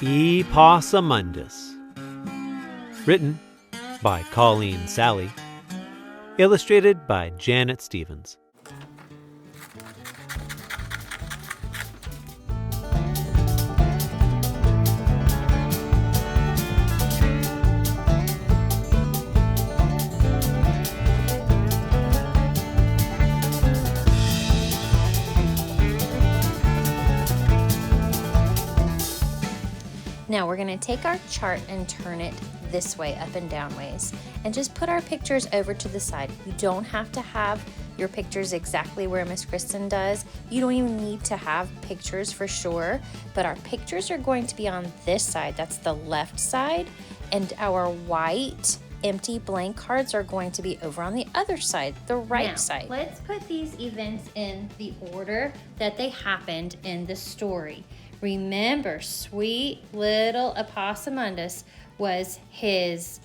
Epossomundas. Written by Coleen Kelley. Illustrated by Janet Stevens. Now we're going to take our chart and turn it this way, up and down ways, and just put our pictures over to the side. You don't have to have your pictures exactly where Miss Kristen does. You don't even need to have pictures for sure, but our pictures are going to be on this side. That's the left side, and our white empty blank cards are going to be over on the other side, the right side. Let's put these events in the order that they happened in the story. Remember, sweet little Epposumondas was his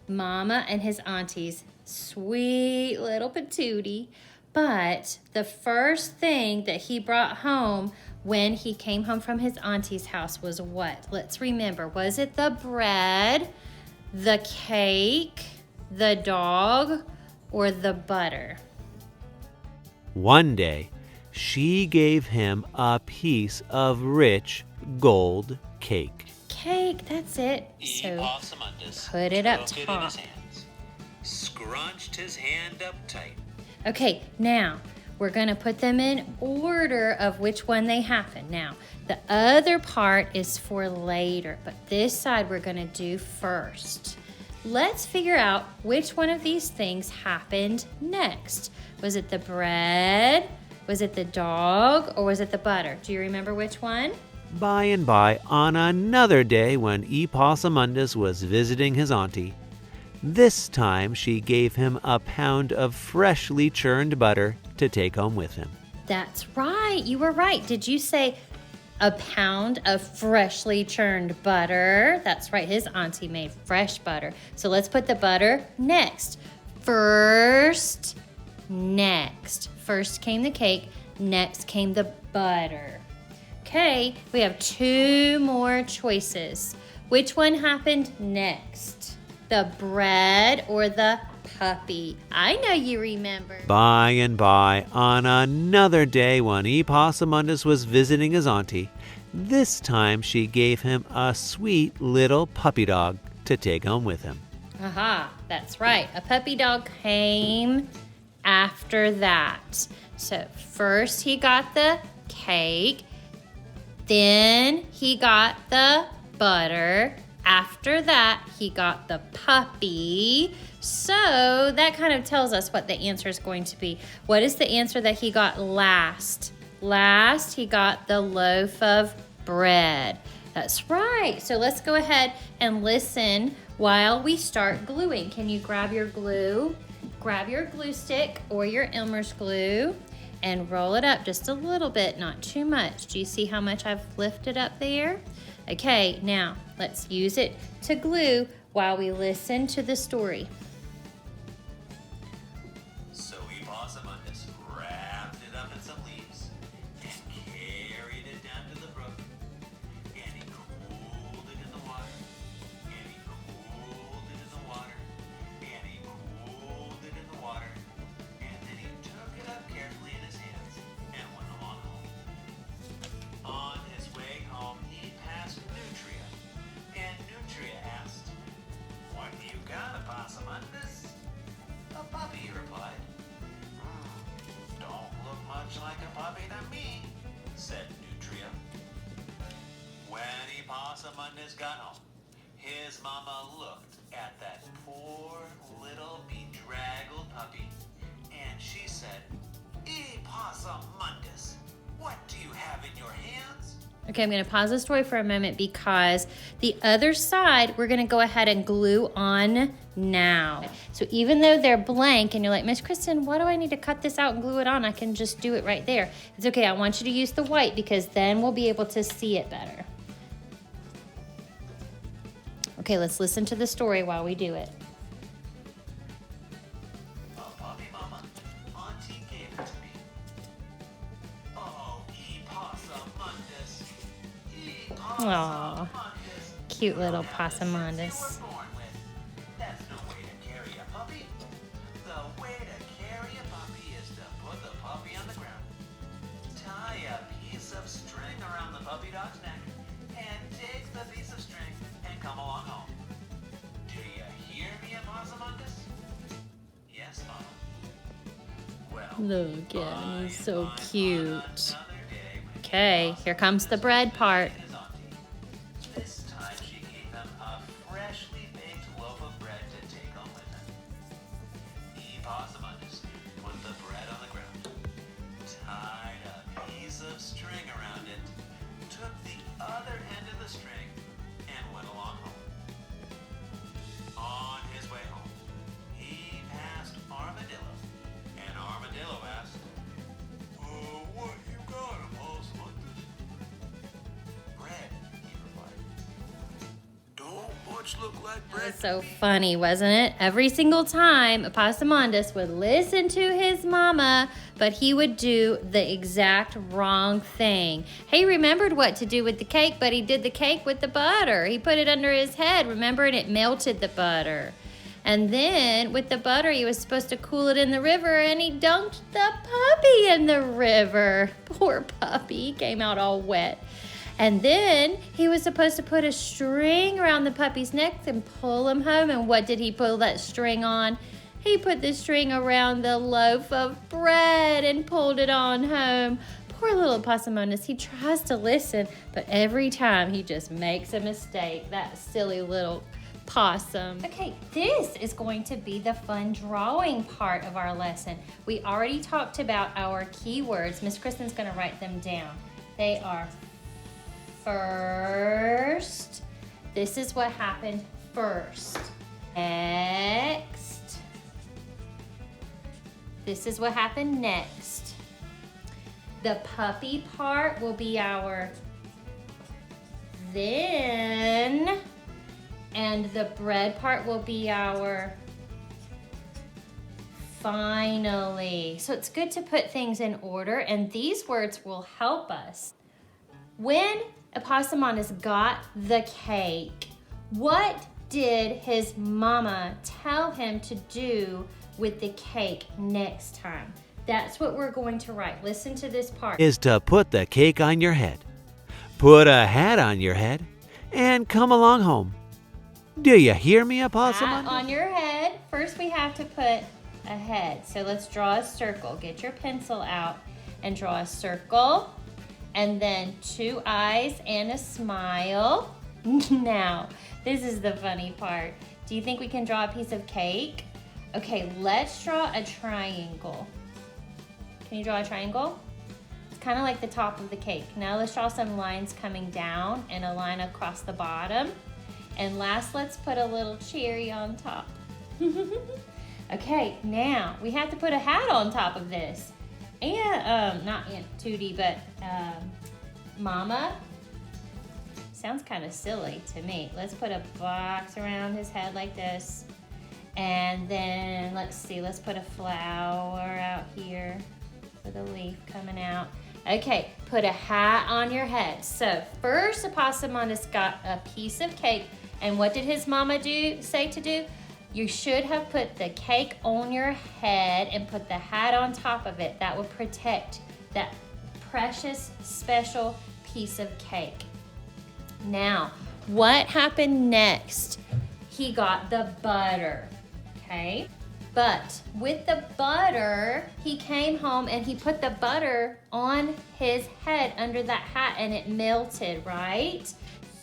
mama and his auntie's sweet little patootie. But the first thing that he brought home when he came home from his auntie's house was what? Let's remember. Was it the bread, the cake, the dog, or the butter? One day, she gave him a piece of rich gold cake. Cake, that's it. So Epossomundas put it up took top. it in his hands, scrunched his hand up tight. Okay, now we're going to put them in order of which one they happen. Now, the other part is for later, but this side we're going to do first. Let's figure out which one of these things happened next. Was it the bread? Was it the dog, or was it the butter? Do you remember which one? By and by, on another day when Epossomundas was visiting his auntie, this time she gave him a pound of freshly churned butter to take home with him. That's right. You were right. Did you say a pound of freshly churned butter? That's right. His auntie made fresh butter. So let's put the butter next. First, next. First came the cake. Next came the butter. Okay, we have two more choices. Which one happened next? The bread or the puppy? I know you remember. By and by, on another day when Epossomundas was visiting his auntie, this time she gave him a sweet little puppy dog to take home with him. Aha, that's right. A puppy dog came after that. So first he got the cake, then he got the butter. After that, he got the puppy. So that kind of tells us what the answer is going to be. What is the answer that he got last? Last, he got the loaf of bread. That's right. So let's go ahead and listen while we start gluing. Can you grab your glue? Grab your glue stick or your Elmer's glue and roll it up just a little bit, not too much. Do you see how much I've lifted up there? Okay, now let's use it to glue while we listen to the story. So Epossomundas wrapped it up in some leaves and carried it down to the brook. And he cooled it in the water. And he cooled it in the water. And he cooled it in the water. And then he took it up carefully in his hands and went along home. On his way home, he passed Nutria. And Nutria asked, "What do you got, Epossomundas?" "A puppy," he replied. "Don't look much like a puppy to me," said Nutria. When Epossomundas got home, his mama looked at that poor little bedraggled puppy, and she said, "Epossomundas, what do you have in your hands?" Okay, I'm going to pause the story for a moment because the other side we're going to go ahead and glue on now. So even though they're blank and you're like, Miss Kristen, why do I need to cut this out and glue it on? I can just do it right there. It's okay. I want you to use the white because then we'll be able to see it better. Okay, let's listen to the story while we do it. "A puppy, Mama. Auntie gave it to me." "Oh, Epossomundas. Aw, cute little Epossomundas. That's no way to carry a puppy. The way to carry a puppy is to put the puppy on the ground. Tie a piece of string around the puppy dog's neck and take the piece of string and come along home. Do you hear me, Epossomundas? Yes, Mama. Well, Look at him, he's so bye, cute. another day when Okay, here comes the bread part. his auntie. This time she gave him a freshly baked loaf of bread to take home with him. Epossomundas put the bread on the ground, tied a piece of string around it, took the other end of the string, and went along home. On his way home, he passed Armadillo, and Armadillo asked, what you got, Epossomundas? Bread, he replied. Don't much look like That bread. was so funny, wasn't it? Every single time Epossomundas would listen to his mama, but he would do the exact wrong thing. He remembered what to do with the cake, but he did the cake with the butter. He put it under his head, remember, and it melted the butter. And then with the butter, he was supposed to cool it in the river, and he dunked the puppy in the river. Poor puppy, he came out all wet. And then he was supposed to put a string around the puppy's neck and pull him home. And what did he pull that string on? He put the string around the loaf of bread and pulled it on home. Poor little Epossomundas, he tries to listen, but every time he just makes a mistake. That silly little possum. Okay, this is going to be the fun drawing part of our lesson. We already talked about our keywords. Miss Kristen's going to write them down. They are first. This is what happened first. Next. This is what happened next. The puppy part will be our then. And the bread part will be our finally. So it's good to put things in order, and these words will help us. When Epossomundas got the cake, what did his mama tell him to do with the cake next time? That's what we're going to write. Listen to this part. Is to put the cake on your head, put a hat on your head, and come along home. Do you hear me, Hat Epossomundas? on your head. First we have to put a head. So let's draw a circle. Get your pencil out and draw a circle. And then 2 eyes and a smile. Now, this is the funny part. Do you think we can draw a piece of cake? Okay, let's draw a triangle. Can you draw a triangle? It's kind of like the top of the cake. Now let's draw some lines coming down and a line across the bottom. And last, let's put a little cherry on top. Okay, now we have to put a hat on top of this. And, not Aunt Tootie, but Mama. Sounds kind of silly to me. Let's put a box around his head like this. And then, let's see, let's put a flower out here with a leaf coming out. Okay, put a hat on your head. So first, Epossomundas got a piece of cake. And what did his mama say to do? You should have put the cake on your head and put the hat on top of it. That would protect that precious, special piece of cake. Now, what happened next? He got the butter, okay? But with the butter, he came home and he put the butter on his head under that hat and it melted, right?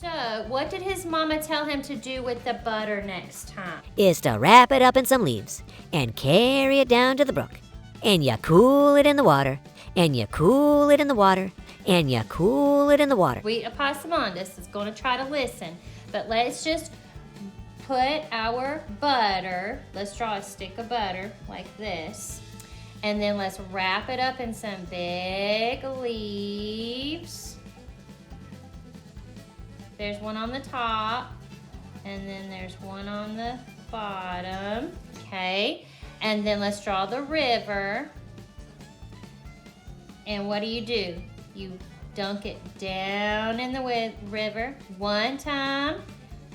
So, what did his mama tell him to do with the butter next time? Is to wrap it up in some leaves and carry it down to the brook. And you cool it in the water, and you cool it in the water, and you cool it in the water. Sweet Epossomundas is going to try to listen, but let's just put our butter, let's draw a stick of butter like this, and then let's wrap it up in some big leaves. There's one on the top, and then there's one on the bottom, okay? And then let's draw the river. And what do? You dunk it down in the river 1 time,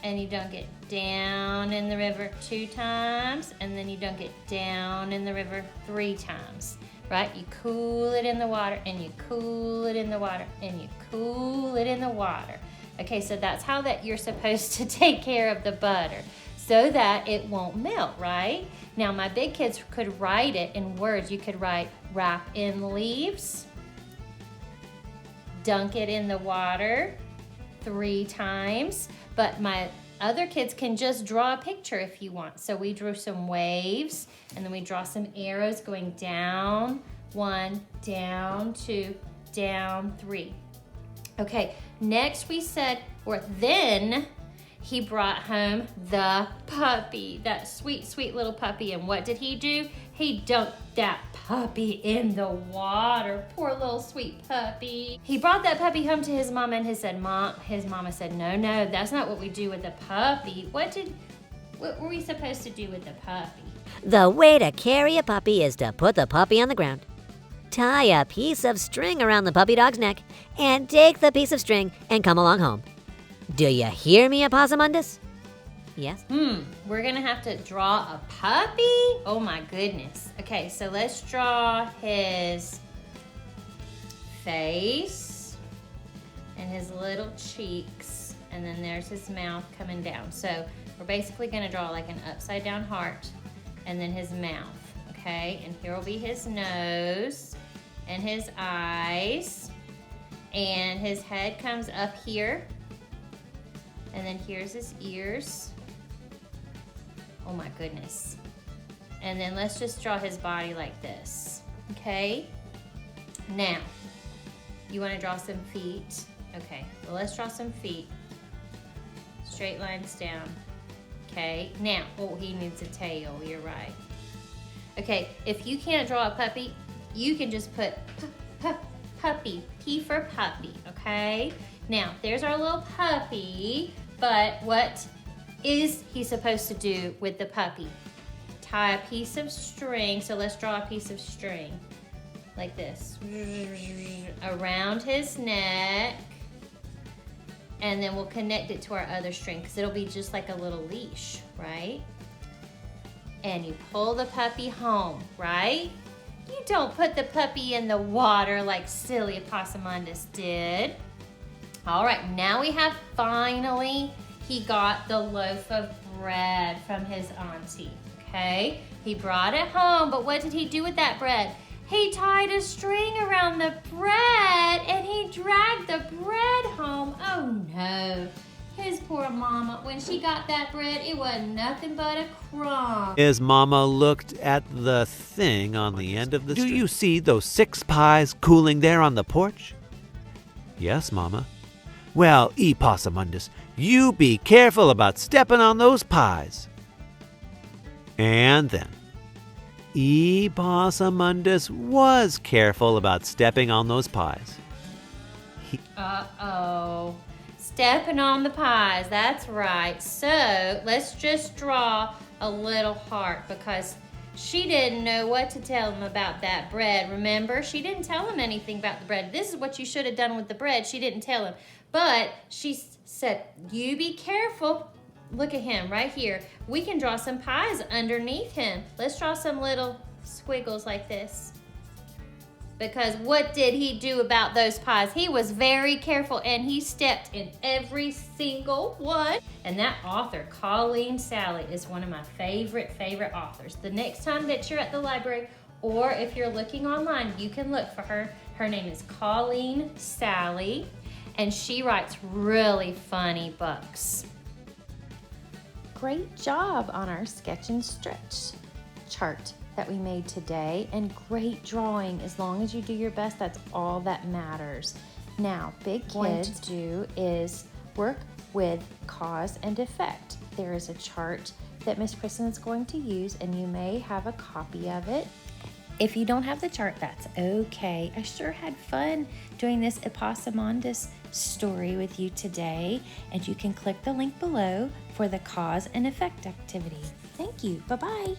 and you dunk it down in the river 2 times, and then you dunk it down in the river 3 times, right? You cool it in the water, and you cool it in the water, and you cool it in the water. Okay, so that's how that you're supposed to take care of the butter, so that it won't melt, right? Now, my big kids could write it in words. You could write wrap in leaves, dunk it in the water 3 times, but my other kids can just draw a picture if you want. So we drew some waves, and then we draw some arrows going down 1, down 2, down 3. Okay, next we said, or then he brought home the puppy, that sweet, sweet little puppy. And what did he do? He dunked that puppy in the water. Poor little sweet puppy. He brought that puppy home to his mama, and his mama said, no, that's not what we do with the puppy. What were we supposed to do with the puppy? The way to carry a puppy is to put the puppy on the ground, tie a piece of string around the puppy dog's neck, and take the piece of string and come along home. Do you hear me, Epposumondas? Yes? We're gonna have to draw a puppy? Oh my goodness. Okay, so let's draw his face and his little cheeks, and then there's his mouth coming down. So we're basically gonna draw like an upside down heart, and then his mouth, okay? And here will be his nose and his eyes, and his head comes up here. And then here's his ears. Oh my goodness. And then let's just draw his body like this, okay? Now, you wanna draw some feet? Okay, well let's draw some feet. Straight lines down, okay? Now, oh, he needs a tail, you're right. Okay, if you can't draw a puppy, you can just put puppy, P for puppy, okay? Now, there's our little puppy, but what is he supposed to do with the puppy? Tie a piece of string, so let's draw a piece of string, like this, around his neck, and then we'll connect it to our other string, because it'll be just like a little leash, right? And you pull the puppy home, right? You don't put the puppy in the water like silly Epposumondas did. All right, now we have finally, he got the loaf of bread from his auntie, okay? He brought it home, but what did he do with that bread? He tied a string around the bread, and he dragged the bread home. Oh no, his poor mama, when she got that bread, it wasn't nothing but a crumb. His mama looked at the thing on the end of the string. Do you see those 6 pies cooling there on the porch? Yes, Mama. Well, Epossomundas, you be careful about stepping on those pies. And then, Epossomundas was careful about stepping on those pies. Uh-oh. Stepping on the pies, that's right. So, let's just draw a little heart, because she didn't know what to tell him about that bread. Remember, she didn't tell him anything about the bread. This is what you should have done with the bread. She didn't tell him. But she said, you be careful. Look at him right here. We can draw some pies underneath him. Let's draw some little squiggles like this. Because what did he do about those pies? He was very careful, and he stepped in every single one. And that author, Coleen Kelley, is one of my favorite authors. The next time that you're at the library, or if you're looking online, you can look for her. Her name is Coleen Kelley, and she writes really funny books. Great job on our sketch and stretch chart that we made today, and great drawing. As long as you do your best, that's all that matters. Now, big kids do is work with cause and effect. There is a chart that Miss Kristen is going to use, and you may have a copy of it. If you don't have the chart, that's okay. I sure had fun doing this Epossomundas story with you today, and you can click the link below for the cause and effect activity. Thank you. Bye-bye.